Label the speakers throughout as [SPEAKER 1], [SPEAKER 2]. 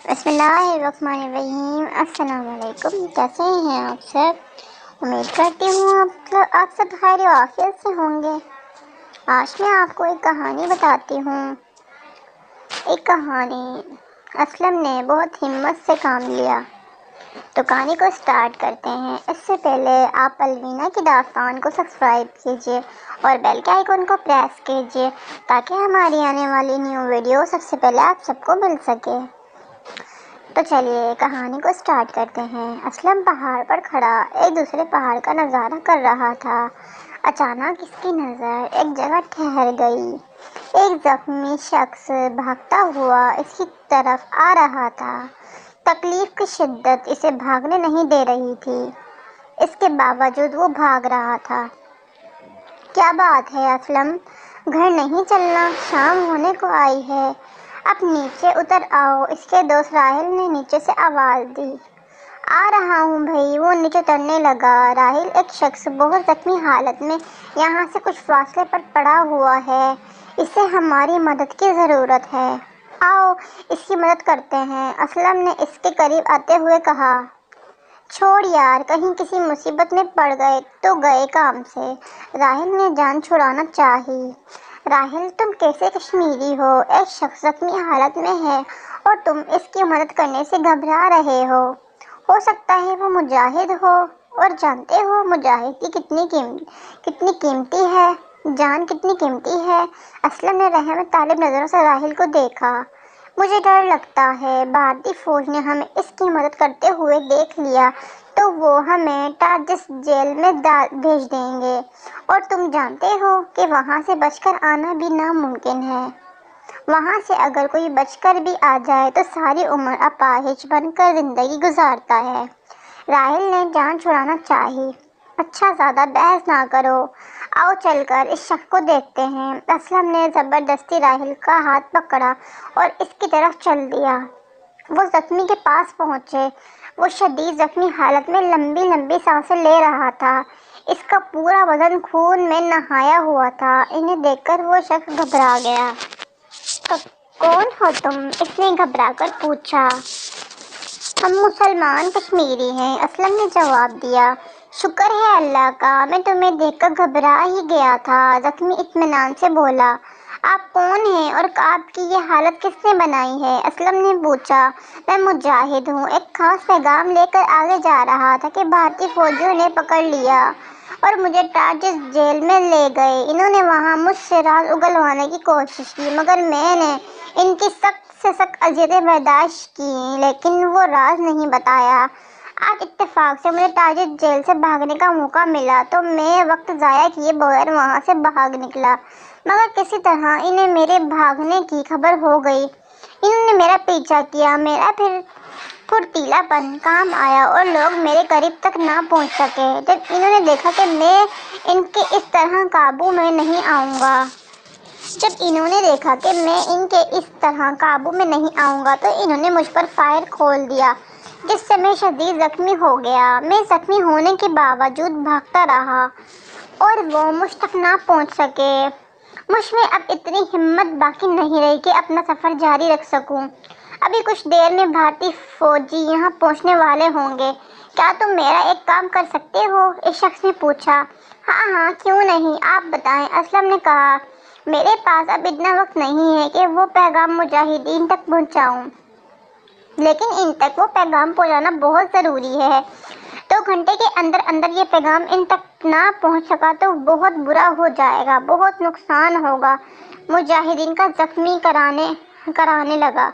[SPEAKER 1] بسم اللہ الرحمن الرحیم۔ السلام علیکم، کیسے ہیں آپ سب؟ امید کرتی ہوں آپ سب خیر و عافیت سے ہوں گے۔ آج میں آپ کو ایک کہانی بتاتی ہوں۔ ایک کہانی۔ اسلم نے بہت ہمت سے کام لیا۔ تو کہانی کو سٹارٹ کرتے ہیں۔ اس سے پہلے آپ الوینا کی داستان کو سبسکرائب کیجیے اور بیل کے آئیکن کو پریس کیجیے تاکہ ہماری آنے والی نیو ویڈیو سب سے پہلے آپ سب کو مل سکے۔ تو چلیے کہانی کو سٹارٹ کرتے ہیں۔ اسلم پہاڑ پر کھڑا ایک دوسرے پہاڑ کا نظارہ کر رہا تھا۔ اچانک اس کی نظر ایک جگہ ٹھہر گئی۔ ایک زخمی شخص بھاگتا ہوا اس کی طرف آ رہا تھا۔ تکلیف کی شدت اسے بھاگنے نہیں دے رہی تھی، اس کے باوجود وہ بھاگ رہا تھا۔ کیا بات ہے اسلم، گھر نہیں چلنا؟ شام ہونے کو آئی ہے، اب نیچے اتر آؤ، اس کے دوست راہل نے نیچے سے آواز دی۔ آ رہا ہوں بھائی۔ وہ نیچے اترنے لگا۔ راہل ایک شخص بہت زخمی حالت میں یہاں سے کچھ فاصلے پر پڑا ہوا ہے، اسے ہماری مدد کی ضرورت ہے، آؤ اس کی مدد کرتے ہیں، اسلم نے اس کے قریب آتے ہوئے کہا۔ چھوڑ یار، کہیں کسی مصیبت میں پڑ گئے تو گئے کام سے، راہل نے جان چھڑانا چاہی۔ راہل تم کیسے کشمیری ہو؟ ایک شخص زخمی حالت میں ہے اور تم اس کی مدد کرنے سے گھبرا رہے ہو سکتا ہے وہ مجاہد ہو، اور جانتے ہو مجاہد کی کتنی قیمتی ہے، جان کتنی قیمتی ہے۔ اسلم نے رحم طالب نظروں سے راہل کو دیکھا۔ مجھے ڈر لگتا ہے بھارتی فوج نے ہمیں اس کی مدد کرتے ہوئے دیکھ لیا تو وہ ہمیں ٹارجس جیل میں بھیج دیں گے، اور تم جانتے ہو کہ وہاں سے بچ کر آنا بھی ناممکن ہے۔ وہاں سے اگر کوئی بچ کر بھی آ جائے تو ساری عمر اپاہج بن کر زندگی گزارتا ہے۔ راہل نے جان چھڑانا چاہی۔ اچھا زیادہ بحث نہ کرو، آؤ چل کر اس شخص کو دیکھتے ہیں۔ اسلم نے زبردستی راہل کا ہاتھ پکڑا اور اس کی طرف چل دیا۔ وہ زخمی کے پاس پہنچے۔ وہ شدید زخمی حالت میں لمبی لمبی سانسیں لے رہا تھا، اس کا پورا بدن خون میں نہایا ہوا تھا۔ انہیں دیکھ کر وہ شخص گھبرا گیا۔ کون ہو تم؟ اس نے گھبرا کر پوچھا۔ ہم مسلمان کشمیری ہیں، اسلم نے جواب دیا۔ شکر ہے اللہ کا، میں تمہیں دیکھ کر گھبرا ہی گیا تھا، زخمی اطمینان سے بولا۔ آپ کون ہیں اور آپ کی یہ حالت کس نے بنائی ہے؟ اسلم نے پوچھا۔ میں مجاہد ہوں، ایک خاص پیغام لے کر آگے جا رہا تھا کہ بھارتی فوجیوں نے پکڑ لیا اور مجھے ٹارجس جیل میں لے گئے۔ انہوں نے وہاں مجھ سے راز اگلوانے کی کوشش کی، مگر میں نے ان کی سخت سے سخت اذیتیں برداشت کیں، لیکن وہ راز نہیں بتایا۔ آج اتفاق سے مجھے ٹارجس جیل سے بھاگنے کا موقع ملا تو میں وقت ضائع کیے بغیر وہاں سے بھاگ نکلا، مگر کسی طرح انہیں میرے بھاگنے کی خبر ہو گئی۔ انہوں نے میرا پیچھا کیا، میرا پھر پھرتیلا پن کام آیا اور لوگ میرے قریب تک نہ پہنچ سکے۔ جب انہوں نے دیکھا کہ میں ان کے اس طرح قابو میں نہیں آؤں گا تو انہوں نے مجھ پر فائر کھول دیا، جس سے میں شدید زخمی ہو گیا۔ میں زخمی ہونے کے باوجود بھاگتا رہا اور وہ مجھ تک نہ پہنچ سکے۔ مجھ میں اب اتنی ہمت باقی نہیں رہی کہ اپنا سفر جاری رکھ سکوں۔ ابھی کچھ دیر میں بھارتی فوجی یہاں پہنچنے والے ہوں گے، کیا تم میرا ایک کام کر سکتے ہو؟ اس شخص نے پوچھا۔ ہاں کیوں نہیں، آپ بتائیں، اسلم نے کہا۔ میرے پاس اب اتنا وقت نہیں ہے کہ وہ پیغام مجاہدین تک پہنچاؤں، لیکن ان تک وہ پیغام پہنچانا بہت ضروری ہے۔ 2 گھنٹے کے اندر اندر یہ پیغام ان تک نہ پہنچ سکا تو بہت برا ہو جائے گا، بہت نقصان ہوگا۔ مجاہدین کا زخمی کرانے لگا۔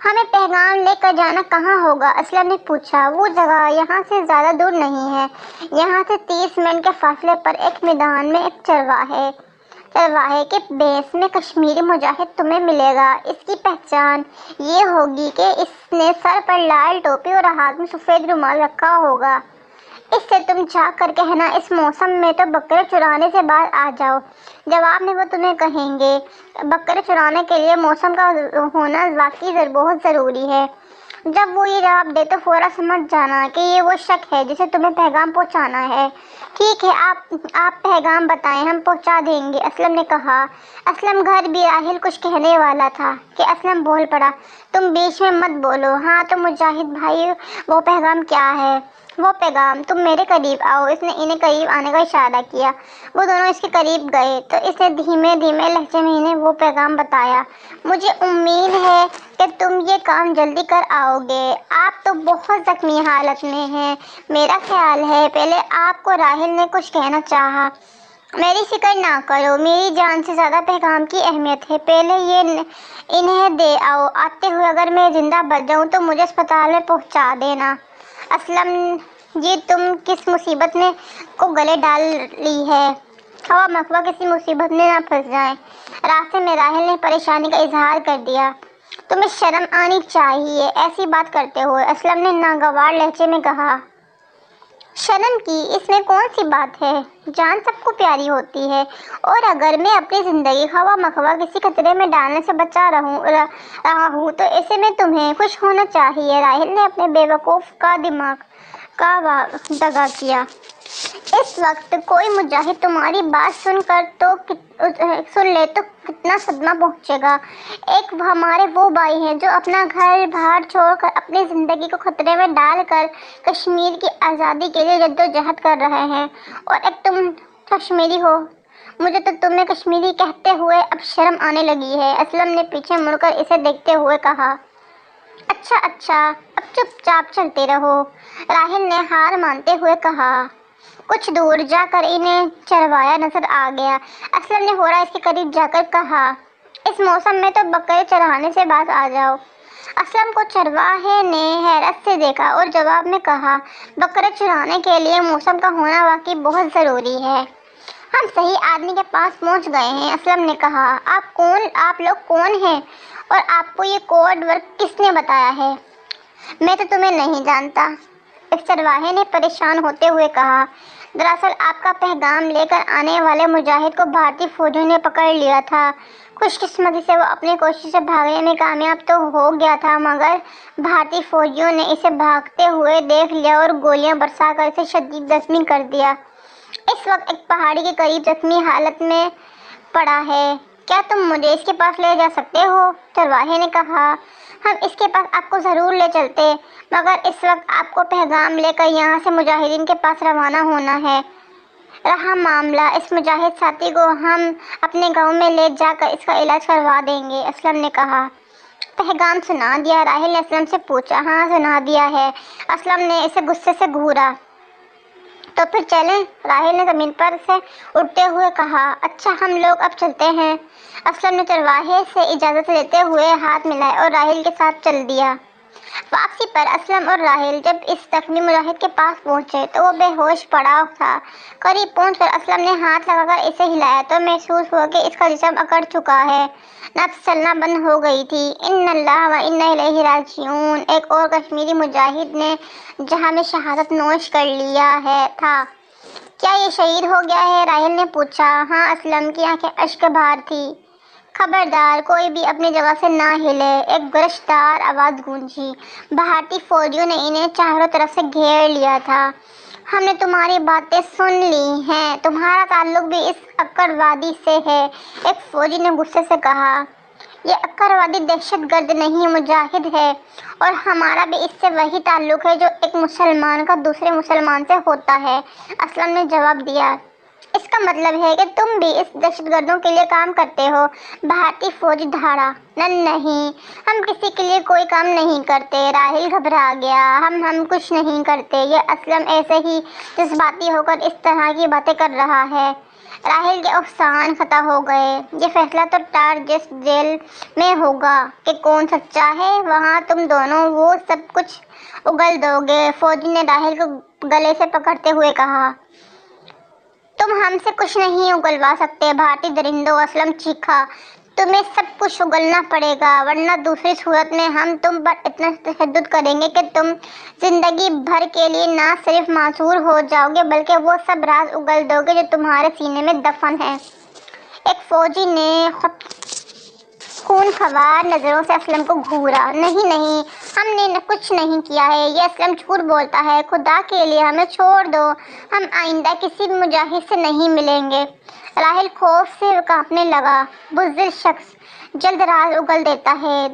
[SPEAKER 1] ہمیں پیغام لے کر جانا کہاں ہوگا؟ اسلم نے پوچھا۔ وہ جگہ یہاں سے زیادہ دور نہیں ہے، یہاں سے 30 میل کے فاصلے پر ایک میدان میں ایک چرواہے کے بیس میں کشمیری مجاہد تمہیں ملے گا۔ اس کی پہچان یہ ہوگی کہ اس نے سر پر لال ٹوپی اور ہاتھ میں سفید رومال رکھا ہوگا۔ اس سے تم جا کر کہنا اس موسم میں تو بکرے چرانے سے بعد آ جاؤ۔ جواب میں وہ تمہیں کہیں گے بکرے چرانے کے لیے موسم کا ہونا واقعی بہت ضروری ہے۔ जब वो ये जवाब दे तो फौरन समझ जाना कि ये वो शख्स है जिसे तुम्हें पैगाम पहुंचाना है। ठीक है, आप पैगाम बताएं, हम पहुंचा देंगे, असलम ने कहा। असलम घर भी राहिल कुछ कहने वाला था कि असलम बोल पड़ा, तुम बीच में मत बोलो। हाँ तो मुजाहिद भाई, वो पैगाम क्या है? वो पैगाम, तुम मेरे करीब आओ। इसने इन्हें करीब आने का इशारा किया। वो दोनों इसके करीब गए तो इसने धीमे धीमे लहजे में इन्हें वो पैगाम बताया। मुझे उम्मीद है कि तुम ये काम जल्दी कर आओगे। आप तो बहुत जख्मी हालत में हैं। मेरा ख्याल है पहले आपको राहिल ने कुछ कहना चाहा। मेरी फिक्र ना करो, मेरी जान से ज़्यादा पैगाम की अहमियत है। पहले ये इन्हें दे आओ। आते हुए अगर मैं ज़िंदा बच जाऊँ तो मुझे अस्पताल में पहुँचा देना। असलम, ये तुम किस मुसीबत ने को गले डाल ली है? हवा मखवा किसी मुसीबत में ना फंस जाए। रास्ते में राहिल ने परेशानी का इजहार कर दिया। तुम्हें शर्म आनी चाहिए ऐसी बात करते हुए, असलम ने नागवार लहजे में कहा। शर्म की इसमें कौन सी बात है? जान सबको प्यारी होती है, और अगर मैं अपनी ज़िंदगी हवा मखवा किसी खतरे में डालने से बचा रहा हूँ तो ऐसे में तुम्हें खुश होना चाहिए। राहिल ने अपने बेवकूफ़ का दिमाग का दगा किया। इस वक्त कोई मुजाहिद तुम्हारी बात सुन ले तो कितना सदमा पहुंचेगा। एक हमारे वो भाई हैं जो अपना घर बाहर छोड़कर अपनी ज़िंदगी को खतरे में डालकर कश्मीर की आज़ादी के लिए जद्दोजहद कर रहे हैं, और एक तुम कश्मीरी हो। मुझे तो तुम्हें कश्मीरी कहते हुए अब शर्म आने लगी है। असलम ने पीछे मुड़कर इसे देखते हुए कहा। अच्छा, अब चुपचाप चलते रहो, राहिल ने हार मानते हुए कहा। कुछ दूर जाकर इन्हें चरवाया नजर आ गया। असलम ने होरा इसके करीब जाकर कहा, इस मौसम में तो बकरे चराने से बात आ जाओ। असलम को चरवाहे ने हैरत से देखा और जवाब में कहा, बकरे चराने के लिए मौसम का होना वाकई बहुत ज़रूरी है। हम सही आदमी के पास पहुंच गए हैं, असलम ने कहा। आप लोग कौन हैं और आपको ये कोड वर्ड किसने बताया है? मैं तो तुम्हें नहीं जानता, इस चरवाहे ने परेशान होते हुए कहा। दरअसल आपका पैगाम लेकर आने वाले मुजाहिद को भारतीय फौजियों ने पकड़ लिया था। खुशकिस्मती से वो अपनी कोशिश से भागने में कामयाब तो हो गया था, मगर भारतीय फौजियों ने इसे भागते हुए देख लिया और गोलियां बरसाकर इसे शदीद जख्मी कर दिया। इस वक्त एक पहाड़ी के करीब जख्मी हालत में पड़ा है। क्या तुम मुझे इसके पास ले जा सकते हो? चरवाहे ने कहा। हम इसके पास आपको ज़रूर ले चलते, मगर इस वक्त आपको पैगाम लेकर यहाँ से मुजाहिदीन के पास रवाना होना है। रहा मामला इस मुजाहिद साथी को, हम अपने गांव में ले जाकर इसका इलाज करवा देंगे, असलम ने कहा। पैगाम सुना दिया? राहिल ने असलम से पूछा। हाँ सुना दिया है, असलम ने इसे गुस्से से घूरा। तो फिर चलें, राहिल ने ज़मीन पर से उठते हुए कहा। अच्छा, हम लोग अब चलते हैं। असलम ने चरवाहे से इजाज़त लेते हुए हाथ मिलाए और राहिल के साथ चल दिया। वापसी पर असलम और राहिल जब इस जख्मी मुजाहिद के पास पहुंचे तो वो बेहोश पड़ा था। करीब पहुंचकर असलम ने हाथ लगाकर इसे हिलाया तो महसूस हुआ कि इसका जिस्म अकड़ चुका है, नब्ज़ चलना बंद हो गई थी। इन्नल्लाह व इन्ना इलैहि राजिऊन। एक और कश्मीरी मुजाहिद ने जहां में शहादत नोश कर लिया है था। क्या ये शहीद हो गया है? राहिल ने पूछा। हाँ, असलम की आंखें अश्क बहार थी। खबरदार, कोई भी अपनी जगह से ना हिले, एक गरजदार आवाज़ गूंजी। भारतीय फौजियों ने इन्हें चारों तरफ से घेर लिया था। हमने तुम्हारी बातें सुन ली हैं, तुम्हारा ताल्लुक भी इस अक्कड़वादी से है, एक फौजी ने गुस्से से कहा। ये अक्कड़वादी दहशतगर्द नहीं, मुजाहिद है, और हमारा भी इससे वही ताल्लुक है जो एक मुसलमान का दूसरे मुसलमान से होता है, असलम ने जवाब दिया। इसका मतलब है कि तुम भी इस दहशतगर्दों के लिए काम करते हो? भारतीय फौजी धारा। नहीं, हम किसी के लिए कोई काम नहीं करते। राहिल घबरा गया। हम कुछ नहीं करते। ये असलम ऐसे ही जज्बाती होकर इस तरह की बातें कर रहा है। राहिल के अफसान खता हो गए। ये फैसला तो टारजेस जेल में होगा कि कौन सच्चा है। वहाँ तुम दोनों वो सब कुछ उगल दोगे, फौजी ने राहिल को गले से पकड़ते हुए कहा। तुम हमसे कुछ नहीं उगलवा सकते भारतीय दरिंदों, असलम चीखा। तुम्हें सब कुछ उगलना पड़ेगा, वरना दूसरी सूरत में हम तुम पर इतना तशद्दुद करेंगे कि तुम जिंदगी भर के लिए ना सिर्फ मासूर हो जाओगे बल्कि वो सब राज उगल दोगे जो तुम्हारे सीने में दफन है। एक फौजी ने खून खवार नजरों से असलम को घूरा। नहीं नहीं, हमने कुछ नहीं किया है, ये असलम झूठ बोलता है, खुदा के लिए हमें छोड़ दो, हम आइंदा किसी भी मुजाहिद से नहीं मिलेंगे। राहिल खौफ से कांपने लगा। बुज़दिल शख्स जल्द राज उगल देता है।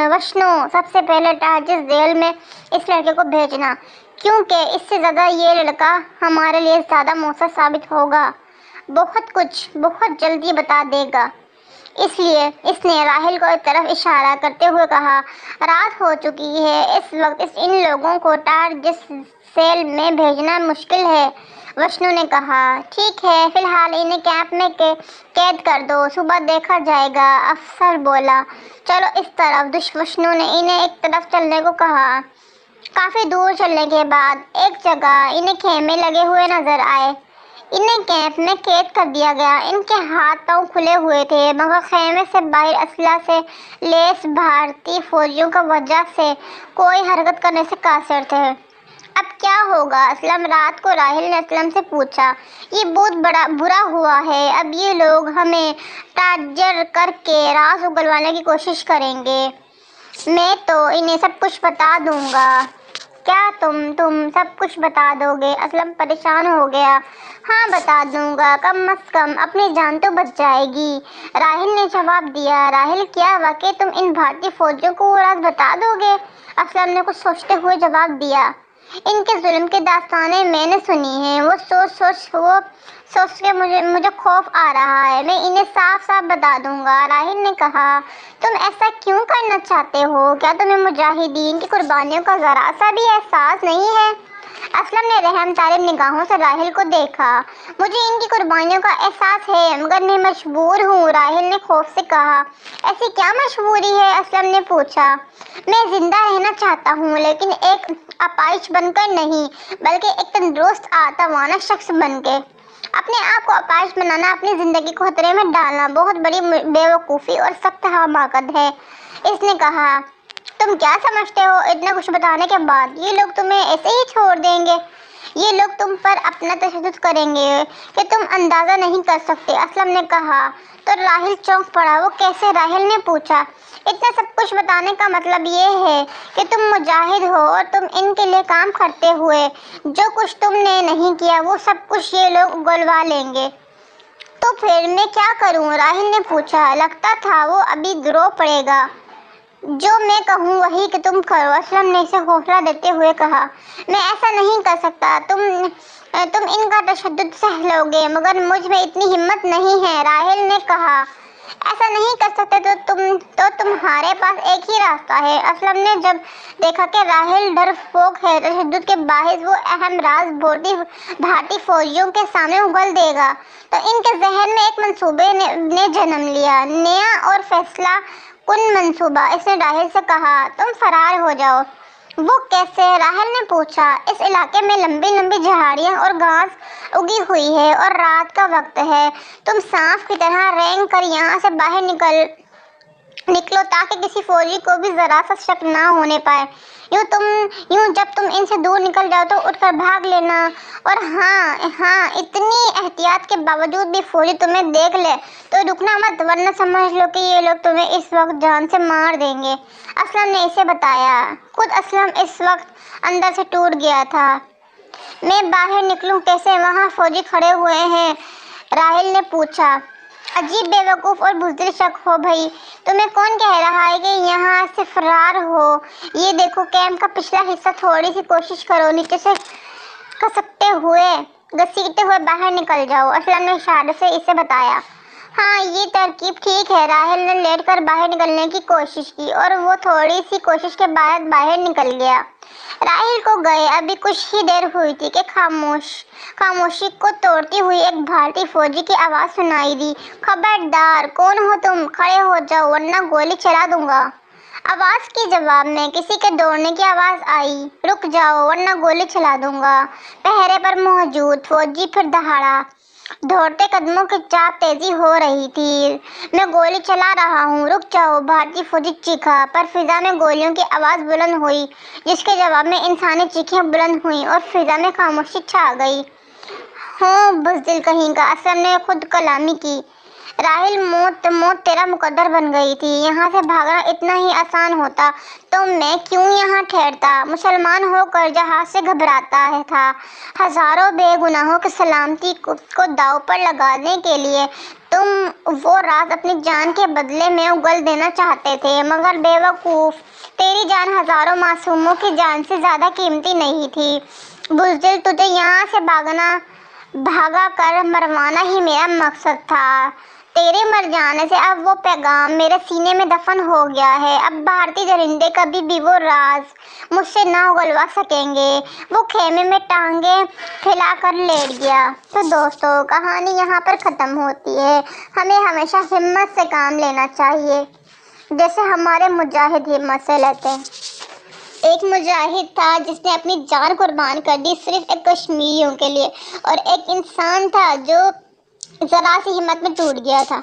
[SPEAKER 1] वशनो, सबसे पहले टाजिस जेल में इस लड़के को भेजना, क्योंकि इससे ज़्यादा ये लड़का हमारे लिए ज़्यादा मौसर साबित होगा, बहुत कुछ बहुत जल्दी बता देगा। इसलिए इसने राहिल को एक तरफ इशारा करते हुए कहा, रात हो चुकी है, इस वक्त इन लोगों को टाजिस सेल में भेजना मुश्किल है। वशनु ने कहा, ठीक है, फिलहाल इन्हें कैंप में कैद कर दो, सुबह देखा जाएगा। अफसर बोला, चलो इस तरफ। वशनु ने इन्हें एक तरफ चलने को कहा। काफ़ी दूर चलने के बाद एक जगह इन्हें खेमे लगे हुए नजर आए। इन्हें कैंप में कैद कर दिया गया। इनके हाथ पांव खुले हुए थे, मगर खेमे से बाहर असला से लेस भारतीय फौजियों का वजह से कोई हरकत करने से कासिर थे। अब क्या होगा असलम? रात को राहिल ने असलम से पूछा। ये बहुत बड़ा बुरा हुआ है, अब ये लोग हमें टार्चर करके राज उगलवाने की कोशिश करेंगे। मैं तो इन्हें सब कुछ बता दूंगा। क्या तुम सब कुछ बता दोगे? असलम परेशान हो गया। हाँ बता दूंगा, कम अज कम अपनी जान तो बच जाएगी, राहिल ने जवाब दिया। राहिल, क्या वाकई तुम इन भारतीय फौजियों को वो राज बता दोगे? असलम ने कुछ सोचते हुए जवाब दिया। इनके जुल्म की दास्तानें मैंने सुनी हैं, वो सोच के मुझे खौफ आ रहा है। मैं इन्हें साफ साफ बता दूंगा। राहिल ने कहा, तुम ऐसा क्यों करना चाहते हो? क्या तुम्हें मुजाहिदीन की कुर्बानियों का ज़रा सा भी एहसास नहीं है? असलम ने रहम तालिब निगाहों से राहिल को देखा। मुझे इनकी कुर्बानियों का एहसास है, मगर मैं मजबूर हूँ, राहिल ने खौफ से कहा। ऐसी क्या मजबूरी है? असलम ने पूछा। मैं जिंदा रहना चाहता हूँ, लेकिन एक अपाहिज बनकर नहीं, बल्कि एक तंदुरुस्त आत्मवान शख्स बनकर। अपने आप को अपाहिज बनाना, अपनी जिंदगी को खतरे में डालना बहुत बड़ी बेवकूफ़ी और सख्त हमाकत है। इसने कहा, तुम क्या समझते हो इतना कुछ बताने के बाद ये लोग तुम्हें ऐसे ही छोड़ देंगे? ये लोग तुम पर अपना तशद्दुद करेंगे कि तुम अंदाज़ा नहीं कर सकते। असलम ने कहा। तो राहिल चौंक पड़ा। वो कैसे? राहिल ने पूछा। इतना सब कुछ बताने का मतलब ये है कि तुम मुजाहिद हो और तुम इनके लिए काम करते हुए जो कुछ तुमने नहीं किया वो सब कुछ ये लोग उगलवा लेंगे। तो फिर मैं क्या करूं? राहिल ने पूछा। लगता था वो अभी रो पड़ेगा। जो मैं कहूँ वही कि तुम करो, असलम ने इसे हौसला देते हुए कहा। मैं ऐसा नहीं कर सकता। तुम इनका तशद्दुद सह लोगे, मगर मुझ में इतनी हिम्मत नहीं है, राहिल ने कहा। ऐसा नहीं कर सकते तो तुम्हारे पास एक ही रास्ता है। असलम ने जब देखा कि राहिल डरपोक है, तशद्दुद के बाहिस वो अहम राज भारतीय फौजियों के सामने उगल देगा, तो इनके जहन में एक मंसूबे ने जन्म लिया, नया और फैसला कुन मंसूबा। इसने राहिल से कहा, तुम फरार हो जाओ। वो कैसे? राहिल ने पूछा। इस इलाके में लंबी लंबी झाड़ियाँ और घास उगी हुई है और रात का वक्त है। तुम सांप की तरह रेंग कर यहाँ से बाहर निकलो ताकि किसी फौजी को भी जरा सा शक ना होने पाए। यूं जब तुम इनसे दूर निकल जाओ तो उठकर भाग लेना। और हाँ, इतनी एहतियात के बावजूद भी फौजी तुम्हें देख ले तो रुकना मत, वरना समझ लो कि ये लोग तुम्हें इस वक्त जान से मार देंगे। असलम ने इसे बताया। खुद असलम इस वक्त अंदर से टूट गया था। मैं बाहर निकलूं कैसे? वहाँ फौजी खड़े हुए हैं, राहिल ने पूछा। अजीब बेवकूफ़ और बुज़दिल शक हो भाई, तुम्हें कौन कह रहा है कि यहाँ से फरार हो? ये देखो, कैंप का पिछला हिस्सा थोड़ी सी कोशिश करो, नीचे से घसीटते हुए बाहर निकल जाओ। असलम ने इशारे से इसे बताया। हाँ, ये तरकीब ठीक है। राहिल ने लेटकर बाहर निकलने की कोशिश की और वो थोड़ी सी कोशिश के बाद बाहर निकल गया। राहिल को गए अभी कुछ ही देर हुई थी कि खामोशी को तोड़ती हुई एक भारतीय फौजी की आवाज़ सुनाई दी। खबरदार, कौन हो तुम? खड़े हो जाओ वरना गोली चला दूंगा। आवाज़ के जवाब में किसी के दौड़ने की आवाज़ आई। रुक जाओ वरना गोली चला दूंगा। पहरे पर मौजूद फौजी फिर दहाड़ा। दौड़ते कदमों की चाल तेजी हो रही थी। मैं गोली चला रहा हूँ, रुक जाओ, भारतीय फौजी चीखा। पर फिजा में गोलियों की आवाज़ बुलंद हुई, जिसके जवाब में इंसानी चीखें बुलंद हुई और फिजा में खामोशी छा गई। हाँ, बुज़दिल कहीं का, असलम ने खुद कलामी की। راحل، موت تیرا مقدر بن گئی تھی۔ یہاں سے بھاگنا اتنا ہی آسان ہوتا تو میں کیوں یہاں ٹھہرتا؟ مسلمان ہو کر جہاز سے گھبراتا تھا، ہزاروں بے گناہوں کی سلامتی کو داؤ پر لگانے کے لیے تم وہ راز اپنی جان کے بدلے میں اگل دینا چاہتے تھے، مگر بے وقوف، تیری جان ہزاروں معصوموں کی جان سے زیادہ قیمتی نہیں تھی۔ بزدل، تجھے یہاں سے بھاگا کر مروانا ہی میرا مقصد تھا۔ تیرے مر جانے سے اب وہ پیغام میرے سینے میں دفن ہو گیا ہے۔ اب بھارتی درندے کبھی بھی وہ راز مجھ سے نہ اگلوا سکیں گے۔ وہ خیمے میں ٹانگیں پھیلا کر لیٹ گیا۔ تو دوستو، کہانی یہاں پر ختم ہوتی ہے۔ ہمیں ہمیشہ ہمت سے کام لینا چاہیے، جیسے ہمارے مجاہد ہمت سے لیتے ہیں۔ ایک مجاہد تھا جس نے اپنی جان قربان کر دی صرف ایک کشمیریوں کے لیے، اور ایک انسان تھا جو ذرا سی ہمت میں ٹوٹ گیا تھا۔